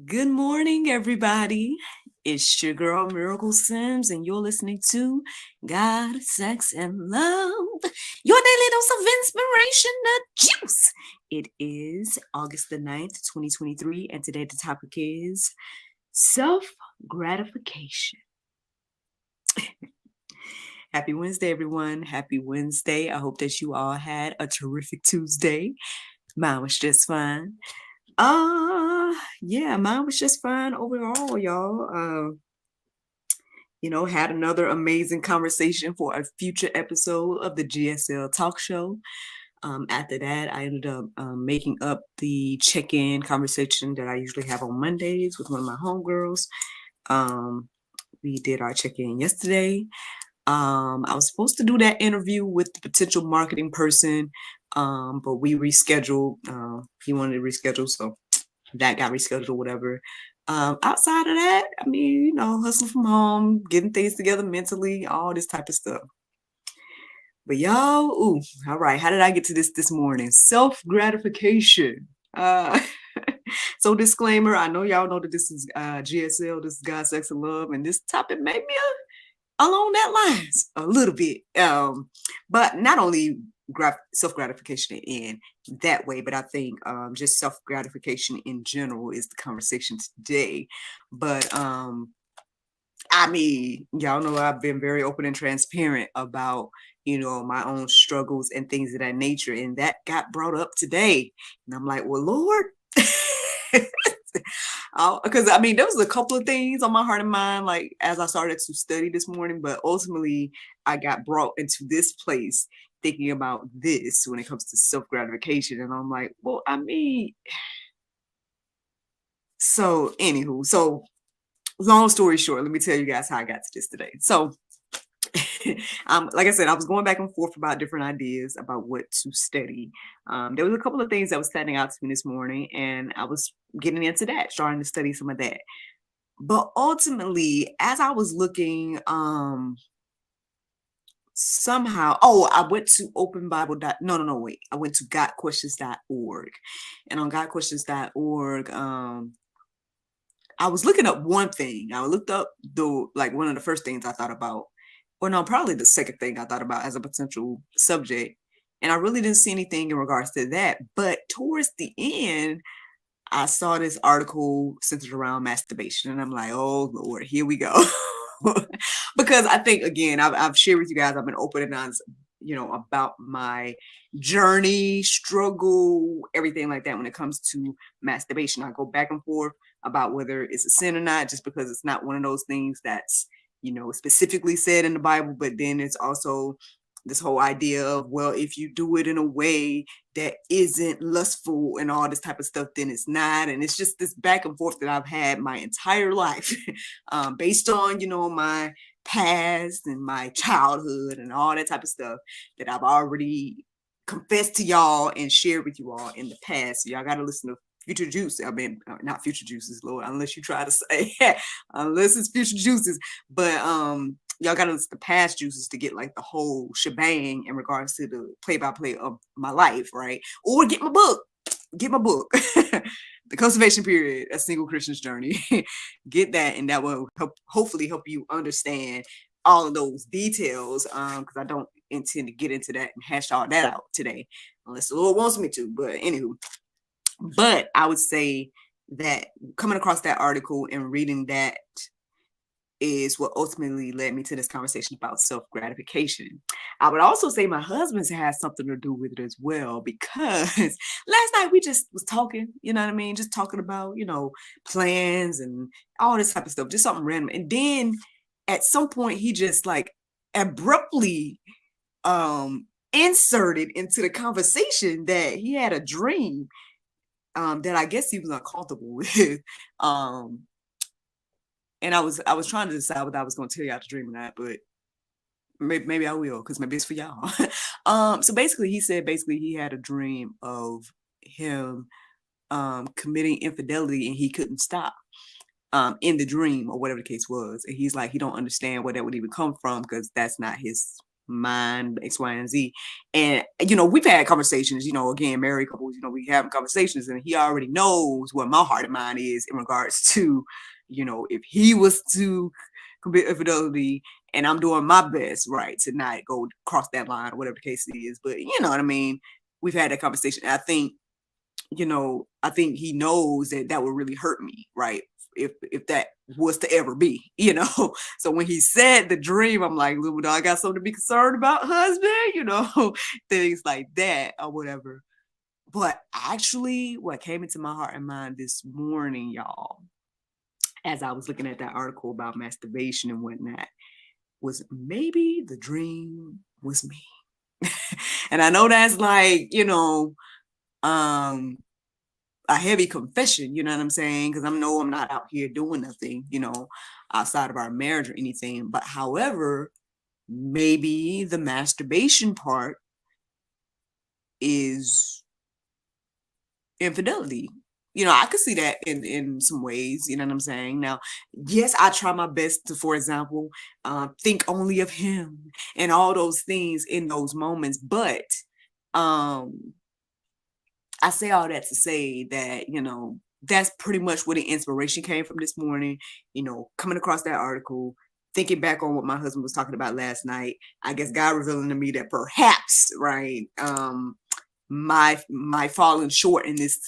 Good morning, everybody. It's your girl, Miracle Sims, and you're listening to God, Sex, and Love, your daily dose of inspiration, the juice. It is August the 9th, 2023, and today the topic is self-gratification. Happy Wednesday, everyone. Happy Wednesday. I hope that you all had a terrific Tuesday. Mine was just fine. Yeah, mine was just fine overall, y'all. Had another amazing conversation for a future episode of the GSL talk show. After that, I ended up making up the check-in conversation that I usually have on Mondays with one of my homegirls. We did our check-in yesterday. I was supposed to do that interview with the potential marketing person, but we rescheduled. He wanted to reschedule, so that got rescheduled or whatever. Outside of that, hustling from home, getting things together mentally, all this type of stuff. But y'all, all right. How did I get to this morning? Self-gratification. So disclaimer, I know y'all know that this is GSL, this is God, Sex, and Love, and this topic may be along that lines a little bit. But not only self-gratification in that way, but I think just self-gratification in general is the conversation today. But y'all know I've been very open and transparent about my own struggles and things of that nature, and that got brought up today, and I'm like, well, Lord. Because there was a couple of things on my heart and mind, like as I started to study this morning, but ultimately I got brought into this place thinking about this when it comes to self-gratification, and I'm like, well, so long story short, let me tell you guys how I got to this today. So like I said, I was going back and forth about different ideas about what to study. There was a couple of things that was standing out to me this morning, and I was getting into that, starting to study some of that. But ultimately, as I was looking, somehow, I went to open Bible. No, wait. I went to godquestions.org. And on godquestions.org, I was looking up one thing. I looked up one of the first things I thought about, or no, probably the second thing I thought about as a potential subject. And I really didn't see anything in regards to that. But towards the end, I saw this article centered around masturbation, and I'm like, oh Lord, here we go. Because I think, again, I've shared with you guys, I've been open and honest, about my journey, struggle, everything like that when it comes to masturbation. I go back and forth about whether it's a sin or not, just because it's not one of those things that's, specifically said in the Bible, but then it's also this whole idea of, well, if you do it in a way that isn't lustful and all this type of stuff, then it's not. And it's just this back and forth that I've had my entire life based on, my past and my childhood and all that type of stuff that I've already confessed to y'all and shared with you all in the past. So y'all got to listen to Future Juice. Not Future Juices, Lord, unless you try to say, unless it's Future Juices. But y'all got to listen to past juices to get like the whole shebang in regards to the play-by-play of my life, right? Or get my book. The Cultivation Period, A Single Christian's Journey. Get that, and that will hopefully help you understand all of those details, because I don't intend to get into that and hash all that out today, unless the Lord wants me to. But anywho, but I would say that coming across that article and reading that is what ultimately led me to this conversation about self-gratification. I would also say my husband's has something to do with it as well, because last night we just was talking, just talking about, plans and all this type of stuff, just something random. And then at some point he just like abruptly inserted into the conversation that he had a dream that I guess he was uncomfortable with. And I was trying to decide whether I was going to tell y'all the dream or not, but maybe I will, because maybe it's for y'all. So basically, he said he had a dream of him committing infidelity, and he couldn't stop in the dream, or whatever the case was. And he's like, he don't understand where that would even come from, because that's not his mind, X, Y, and Z. And, we've had conversations, again, married couples, we having conversations, and he already knows what my heart and mind is in regards to, if he was to commit infidelity, and I'm doing my best, right, to not go cross that line or whatever the case is. But you know what I mean? We've had that conversation. I think, I think he knows that would really hurt me, right? If that was to ever be, So when he said the dream, I'm like, little dog, I got something to be concerned about, husband, things like that or whatever. But actually, what came into my heart and mind this morning, y'all, as I was looking at that article about masturbation and whatnot, was maybe the dream was me. And I know that's like, a heavy confession, you know what I'm saying? Because I know I'm not out here doing nothing, outside of our marriage or anything. But however, maybe the masturbation part is infidelity. I could see that in some ways, you know what I'm saying? Now, yes, I try my best to, for example, think only of him and all those things in those moments. But I say all that to say that, that's pretty much where the inspiration came from this morning, coming across that article, thinking back on what my husband was talking about last night. I guess God revealing to me that perhaps, right, my falling short in this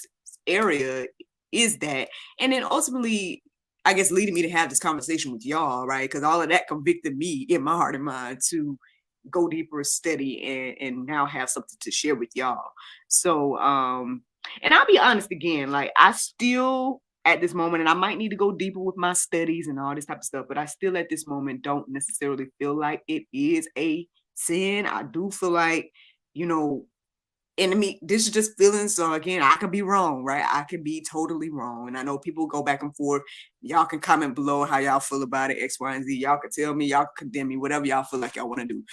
area is that. And then ultimately, I guess, leading me to have this conversation with y'all, right? Because all of that convicted me in my heart and mind to go deeper, steady, and now have something to share with y'all. So, and I'll be honest again, like I still at this moment, and I might need to go deeper with my studies and all this type of stuff, but I still at this moment don't necessarily feel like it is a sin. I do feel like, and I mean, this is just feelings. So again, I could be wrong, right? I could be totally wrong. And I know people go back and forth. Y'all can comment below how y'all feel about it, X, Y, and Z. Y'all can tell me, y'all can condemn me, whatever y'all feel like y'all want to do.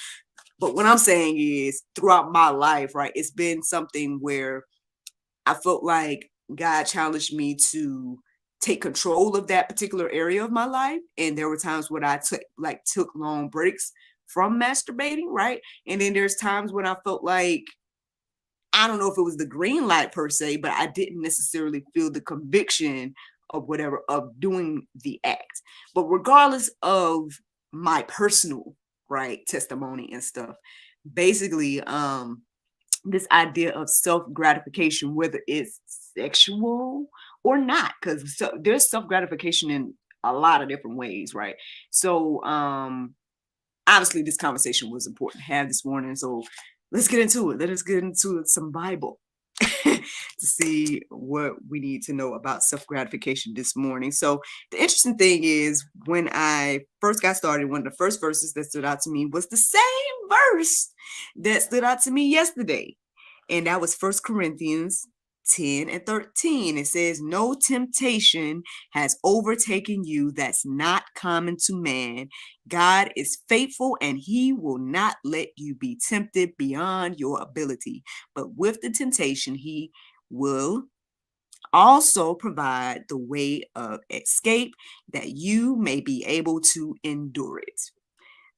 But what I'm saying is throughout my life, right, it's been something where I felt like God challenged me to take control of that particular area of my life. And there were times when I took long breaks from masturbating, right? And then there's times when I felt like, I don't know if it was the green light per se, but I didn't necessarily feel the conviction of whatever, of doing the act. But regardless of my personal, right, testimony and stuff, basically, this idea of self-gratification, whether it's sexual or not, because there's self-gratification in a lot of different ways, right? So obviously this conversation was important to have this morning. So let's get into it. Let us get into some Bible to see what we need to know about self-gratification this morning. So the interesting thing is, when I first got started, one of the first verses that stood out to me was the same verse that stood out to me yesterday. And that was 1 Corinthians 10 and 13. It says, no temptation has overtaken you that's not common to man. God is faithful, and he will not let you be tempted beyond your ability. But with the temptation, he will also provide the way of escape that you may be able to endure it.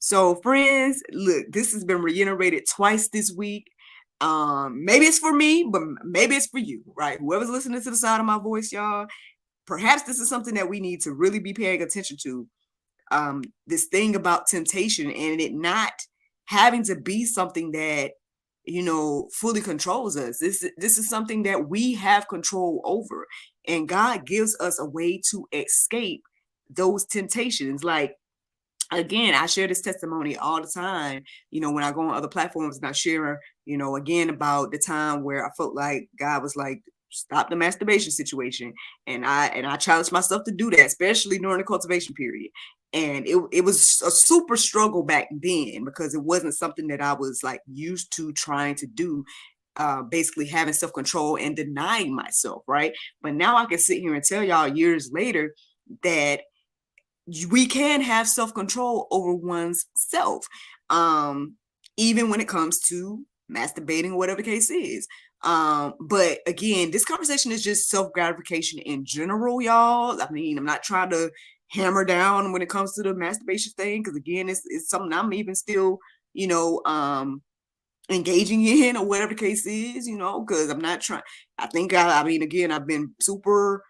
So friends, look, this has been reiterated twice this week. Maybe it's for me, but maybe it's for you, right? Whoever's listening to the sound of my voice, y'all, perhaps this is something that we need to really be paying attention to. This thing about temptation and it not having to be something that, fully controls us. This is something that we have control over, and God gives us a way to escape those temptations. Like, again, I share this testimony all the time, when I go on other platforms, and I share, again, about the time where I felt like God was like, stop the masturbation situation. And I challenged myself to do that, especially during the cultivation period. And it was a super struggle back then, because it wasn't something that I was like used to trying to do, basically having self-control and denying myself, right? But now I can sit here and tell y'all years later that we can have self-control over one's self, even when it comes to masturbating or whatever the case is. But again, this conversation is just self-gratification in general, y'all. I mean, I'm not trying to hammer down when it comes to the masturbation thing, because again, it's something I'm even still engaging in, or whatever the case is, because I'm not trying. I mean, again, I've been super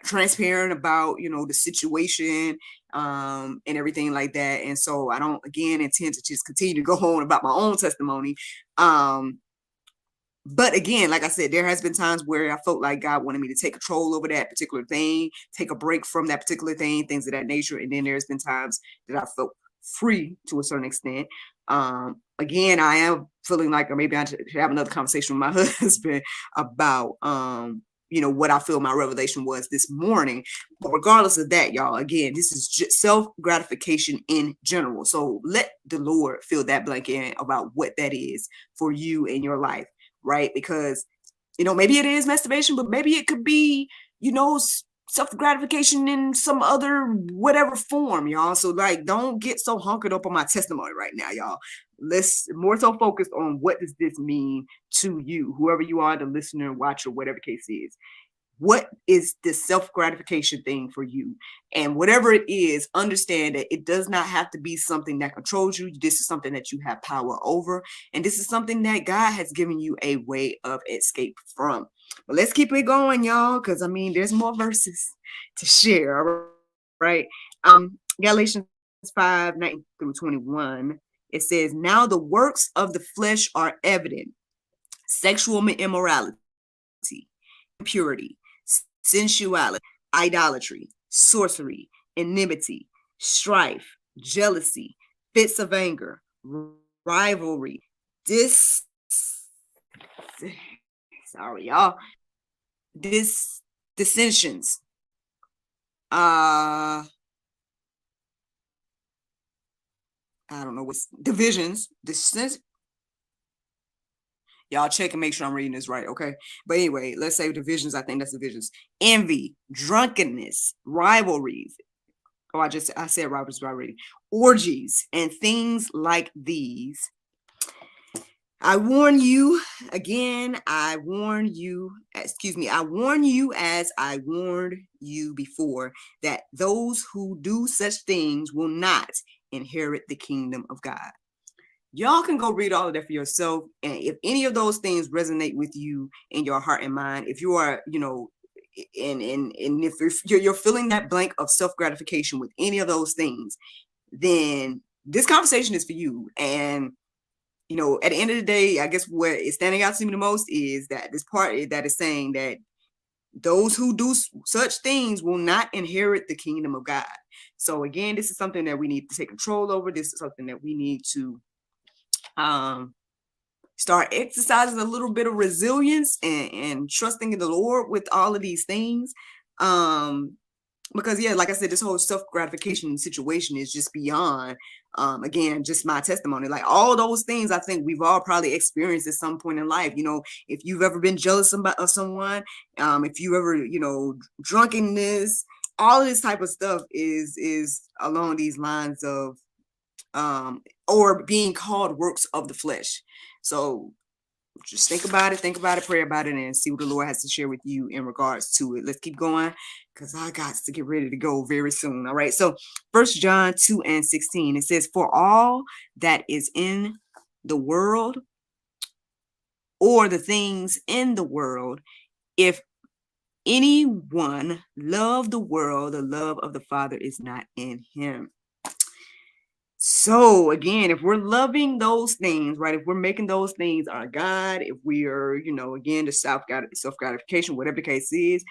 transparent about, the situation, and everything like that. And so I don't, again, intend to just continue to go on about my own testimony. But again, like I said, there has been times where I felt like God wanted me to take control over that particular thing, take a break from that particular thing, things of that nature. And then there's been times that I felt free to a certain extent. Again, I am feeling like, or maybe I should have another conversation with my husband about, what I feel my revelation was this morning. But regardless of that, y'all, again, this is just self-gratification in general. So let the Lord fill that blank in about what that is for you in your life. Right? Because, maybe it is masturbation, but maybe it could be, self-gratification in some other whatever form, y'all. So like, don't get so hunkered up on my testimony right now, y'all. Let's more so focused on what does this mean to you, whoever you are, the listener, watcher, whatever the case is. What is this self-gratification thing for you? And whatever it is, understand that it does not have to be something that controls you. This is something that you have power over. And this is something that God has given you a way of escape from. But let's keep it going, y'all, because I mean, there's more verses to share. All right. Galatians 5:19-21. It says, now the works of the flesh are evident: sexual immorality, impurity, sensuality, idolatry, sorcery, enmity, strife, jealousy, fits of anger, rivalry, dissensions, I don't know what's divisions, y'all check and make sure I'm reading this right, okay? But anyway, let's say divisions. I think that's divisions. Envy, drunkenness, rivalries. Oh, I said rivalries already. Orgies and things like these. I warn you again. I warn you as I warned you before, that those who do such things will not inherit the kingdom of God. Y'all can go read all of that for yourself. And if any of those things resonate with you in your heart and mind, if you are, and if you're feeling that blank of self-gratification with any of those things, then this conversation is for you. And, at the end of the day, I guess what is standing out to me the most is that this part that is saying that those who do such things will not inherit the kingdom of God. So again, this is something that we need to take control over. This is something that we need to start exercising a little bit of resilience and trusting in the Lord with all of these things. Because like I said, this whole self-gratification situation is just beyond, again, just my testimony. Like all those things, I think we've all probably experienced at some point in life. If you've ever been jealous of someone, if you ever, drunkenness, all of this type of stuff is along these lines of, or being called works of the flesh. So just think about it, pray about it, and see what the Lord has to share with you in regards to it. Let's keep going, because I got to get ready to go very soon. All right. So 1 John 2:16, it says, for all that is in the world, or the things in the world, if anyone love the world, the love of the Father is not in him. So again, if we're loving those things, right, if we're making those things our God, if we are, again, the self-gratification, whatever the case is,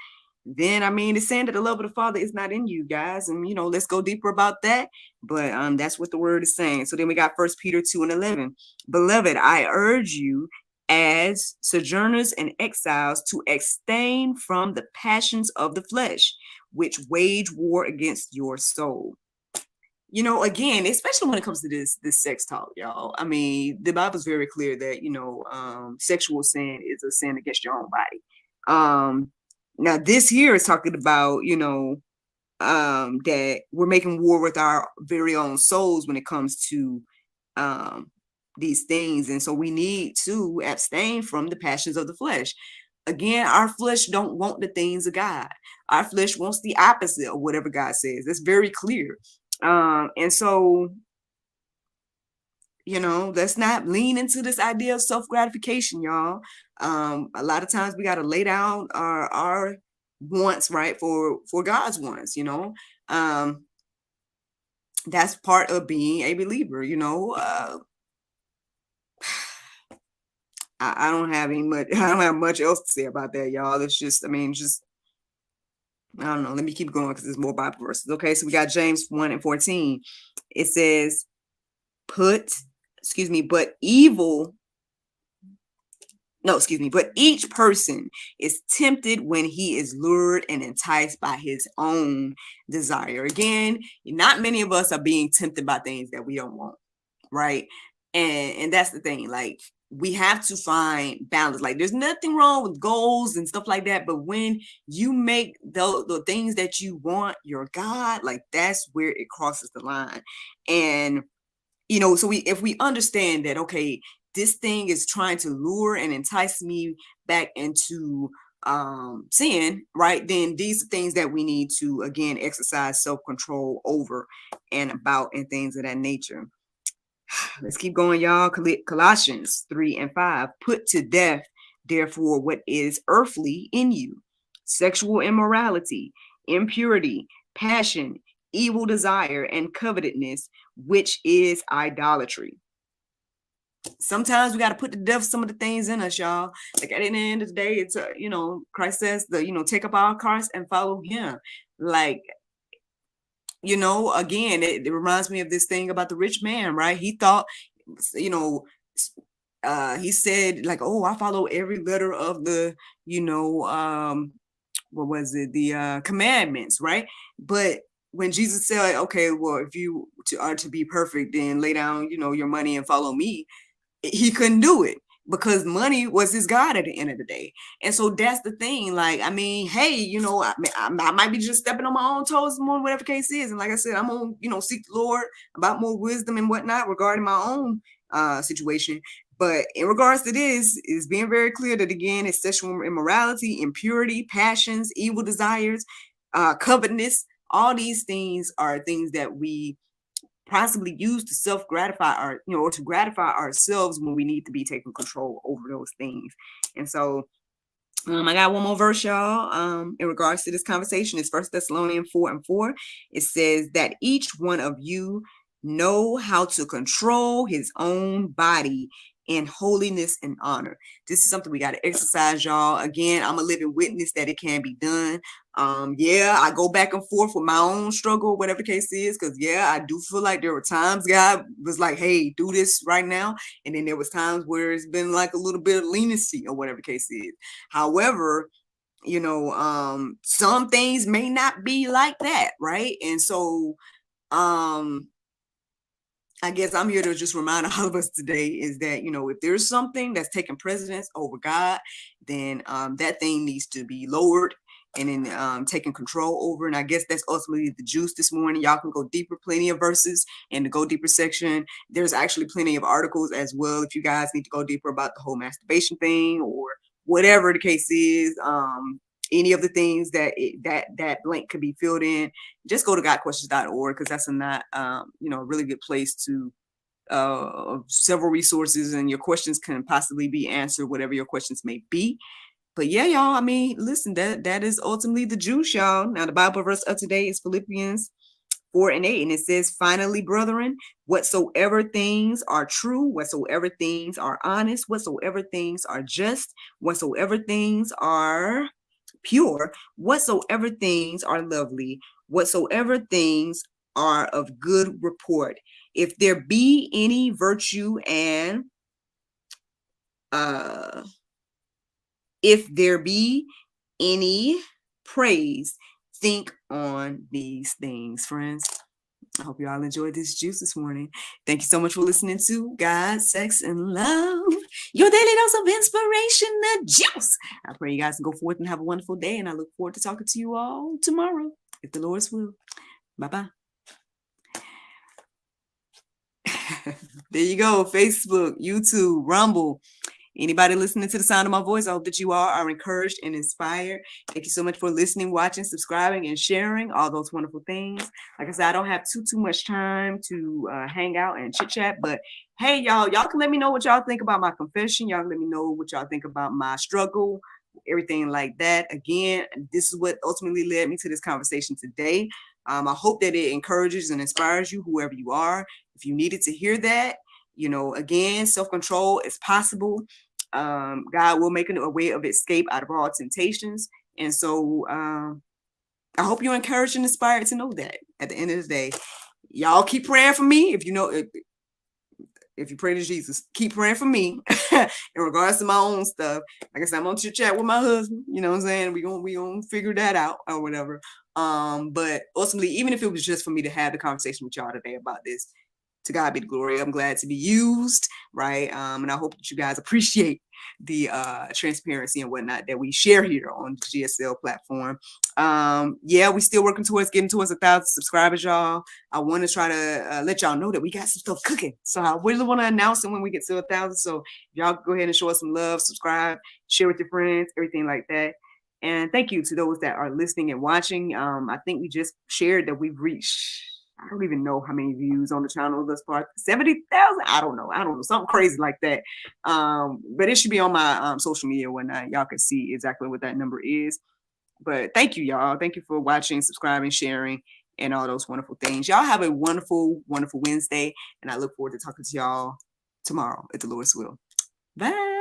then I mean, it's saying that the love of the Father is not in you, guys. And let's go deeper about that. But that's what the word is saying. So then we got 1 Peter 2:11. Beloved, I urge you as sojourners and exiles to abstain from the passions of the flesh, which wage war against your soul. Again, especially when it comes to this sex talk, y'all. I mean, the Bible is very clear that, sexual sin is a sin against your own body. Now this here is talking about, that we're making war with our very own souls when it comes to these things. And so we need to abstain from the passions of the flesh. Again, our flesh don't want the things of God. Our flesh wants the opposite of whatever God says. That's very clear. And so Let's not lean into this idea of self-gratification, y'all. A lot of times we got to lay down our wants, right, for God's wants. That's part of being a believer. I don't have I don't have much else to say about that, y'all. It's just, I don't know. Let me keep going because there's more Bible verses. Okay, so we got James 1:14. It says, but each person is tempted when he is lured and enticed by his own desire. Again, not many of us are being tempted by things that we don't want, right? And that's the thing. Like, we have to find balance. Like, there's nothing wrong with goals and stuff like that, but when you make the things that you want your God, like, that's where it crosses the line. And so if we understand that, okay, this thing is trying to lure and entice me back into sin, right? Then these are things that we need to, again, exercise self-control over and about, and things of that nature. Let's keep going, y'all. Colossians 3:5. Put to death, therefore, what is earthly in you: sexual immorality, impurity, passion, evil desire, and covetousness, which is idolatry. Sometimes we got to put to death some of the things in us, y'all. Like, at the end of the day, it's Christ says take up our cross and follow him. Like, again, it reminds me of this thing about the rich man, right? He thought, he said, like, oh, I follow every letter of the, what was it? The commandments, right? But when Jesus said, okay, well, if you are to be perfect, then lay down, your money and follow me, he couldn't do it because money was his God at the end of the day. And so that's the thing. Like, I mean, hey, I might be just stepping on my own toes more, whatever the case is. And like I said, I'm gonna, seek the Lord about more wisdom and whatnot regarding my own situation. But in regards to this, is being very clear that, again, it's sexual immorality, impurity, passions, evil desires, covetousness. All these things are things that we possibly use to self-gratify or to gratify ourselves when we need to be taking control over those things. And so I got one more verse, y'all, in regards to this conversation. It's 1 Thessalonians 4:4. It says that each one of you know how to control his own body in holiness and honor. This is something we got to exercise, y'all. Again, I'm a living witness that it can be done. I go back and forth with my own struggle, whatever the case is, because I do feel like there were times God was like, hey, do this right now. And then there was times where it's been like a little bit of leniency or whatever the case is. However, some things may not be like that, right? And so I guess I'm here to just remind all of us today is that, if there's something that's taking precedence over God, then that thing needs to be lowered and then taking control over. And I guess that's ultimately the juice this morning. Y'all can go deeper, plenty of verses in the go deeper section. There's actually plenty of articles as well if you guys need to go deeper about the whole masturbation thing or whatever the case is. Any of the things that blank could be filled in, just go to godquestions.org, because that's a really good place to several resources, and your questions can possibly be answered, whatever your questions may be. But yeah, y'all, I mean, listen, that is ultimately the juice, y'all. Now, the Bible verse of today is Philippians 4:8, and it says, finally, brethren, whatsoever things are true, whatsoever things are honest, whatsoever things are just, whatsoever things are pure, whatsoever things are lovely, whatsoever things are of good report, if there be any virtue and if there be any praise, think on these things, friends. I hope you all enjoyed this juice this morning. Thank you so much for listening to God, Sex, and Love, your daily dose of inspiration, the juice. I pray you guys can go forth and have a wonderful day, and I look forward to talking to you all tomorrow, if the Lord's will. Bye-bye. There you go. Facebook, YouTube, Rumble, Anybody listening to the sound of my voice, I hope that you are encouraged and inspired. Thank you so much for listening, watching, subscribing, and sharing all those wonderful things. Like I said, I don't have too much time to hang out and chit chat, but hey, y'all can let me know what y'all think about my confession. Y'all can let me know what y'all think about my struggle, everything like that. Again, this is what ultimately led me to this conversation today. I hope that it encourages and inspires you, whoever you are. If you needed to hear that, again, self-control is possible. God will make a way of escape out of all temptations. And so I hope you're encouraged and inspired to know that at the end of the day, y'all keep praying for me. If you pray to Jesus, keep praying for me in regards to my own stuff. Like I said, I'm on chit chat with my husband. You know what I'm saying? We gonna figure that out or whatever. But ultimately, even if it was just for me to have the conversation with y'all today about this, to God be the glory. I'm glad to be used, right? And I hope that you guys appreciate the transparency and whatnot that we share here on the GSL platform. Yeah, we still working towards getting towards 1,000 subscribers, y'all. I want to try to let y'all know that we got some stuff cooking. So I really want to announce it when we get to 1,000. So y'all go ahead and show us some love, subscribe, share with your friends, everything like that. And thank you to those that are listening and watching. I think we just shared that we've reached, I don't even know how many views on the channel thus far. 70,000? I don't know. Something crazy like that. But it should be on my social media when y'all can see exactly what that number is. But thank you, y'all. Thank you for watching, subscribing, sharing, and all those wonderful things. Y'all have a wonderful, wonderful Wednesday. And I look forward to talking to y'all tomorrow, if the Lord's will. Bye.